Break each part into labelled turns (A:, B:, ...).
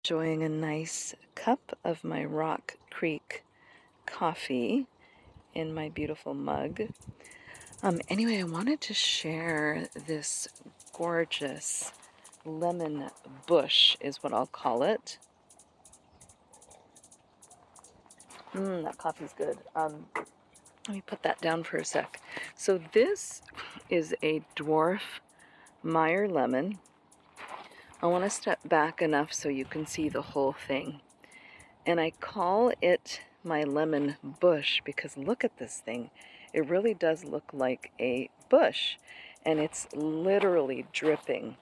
A: Enjoying a nice cup of my Rock Creek coffee in my beautiful mug. Anyway, I wanted to share this gorgeous lemon bush, is what I'll call it. That coffee's good. Let me put that down for a sec. So this is a dwarf Meyer lemon. I want to step back enough so you can see the whole thing. And I call it my lemon bush because look at this thing. It really does look like a bush, and it's literally dripping.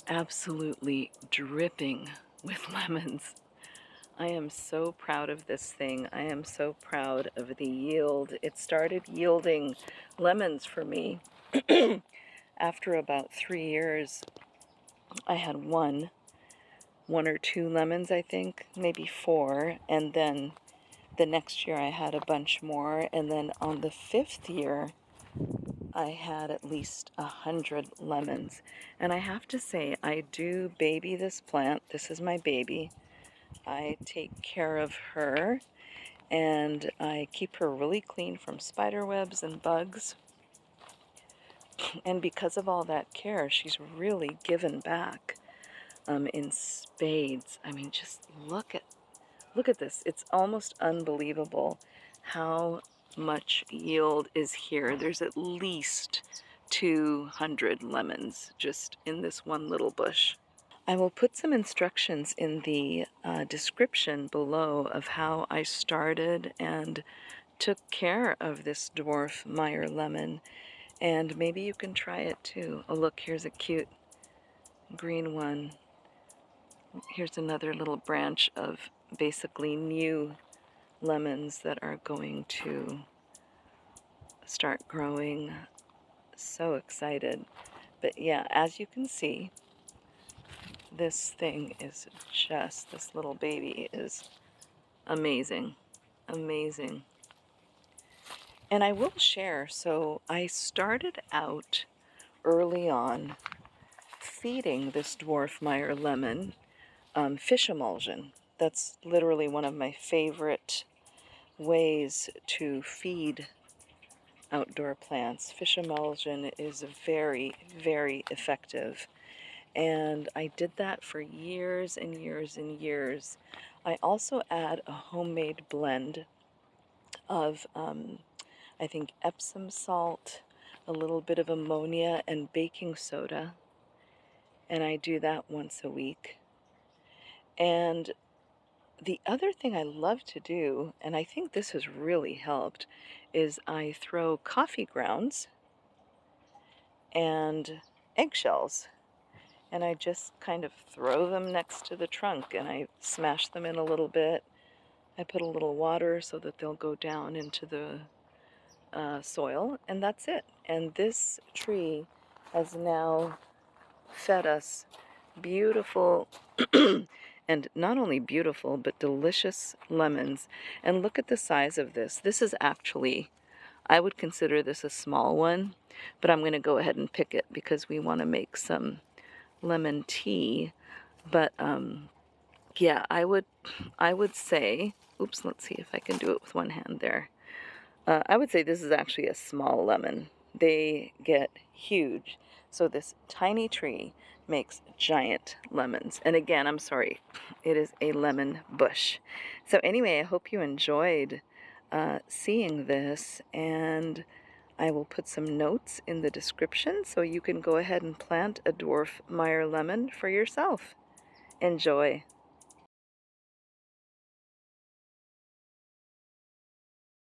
A: Absolutely dripping with lemons. I am so proud of this thing. I am so proud of the yield. It started yielding lemons for me after about 3 years. I had one or two lemons, I think, maybe 4, and then the next year I had a bunch more, and then on the 5th year I had at least 100 lemons. And I have to say, I do baby this plant. This is my baby. I take care of her, and I keep her really clean from spider webs and bugs. And because of all that care, she's really given back in spades. I mean, just look at this. It's almost unbelievable how much yield is here. There's at least 200 lemons just in this one little bush. I will put some instructions in the description below of how I started and took care of this dwarf Meyer lemon, and maybe you can try it too. Oh look, here's a cute green one. Here's another little branch of basically new lemons that are going to start growing. So excited. But yeah, as you can see, this thing is just, this little baby is amazing. Amazing. And I will share, so I started out early on feeding this dwarf Meyer lemon fish emulsion. That's literally one of my favorite ways to feed outdoor plants. Fish emulsion is very, very effective. And I did that for years and years and years. I also add a homemade blend of, I think, Epsom salt, a little bit of ammonia, and baking soda. And I do that once a week. And the other thing I love to do, and I think this has really helped, is I throw coffee grounds and eggshells, and I just kind of throw them next to the trunk, and I smash them in a little bit. I put a little water so that they'll go down into the soil, and that's it. And this tree has now fed us beautiful and not only beautiful but delicious lemons. And look at the size of this. This is actually, I would consider this a small one, but I'm going to go ahead and pick it because we want to make some lemon tea. But yeah, I would say, oops, let's see if I can do it with one hand there. I would say this is actually a small lemon. They get huge. So this tiny tree makes giant lemons. And again, I'm sorry, it is a lemon bush. So anyway, I hope you enjoyed seeing this, and I will put some notes in the description so you can go ahead and plant a dwarf Meyer lemon for yourself. Enjoy.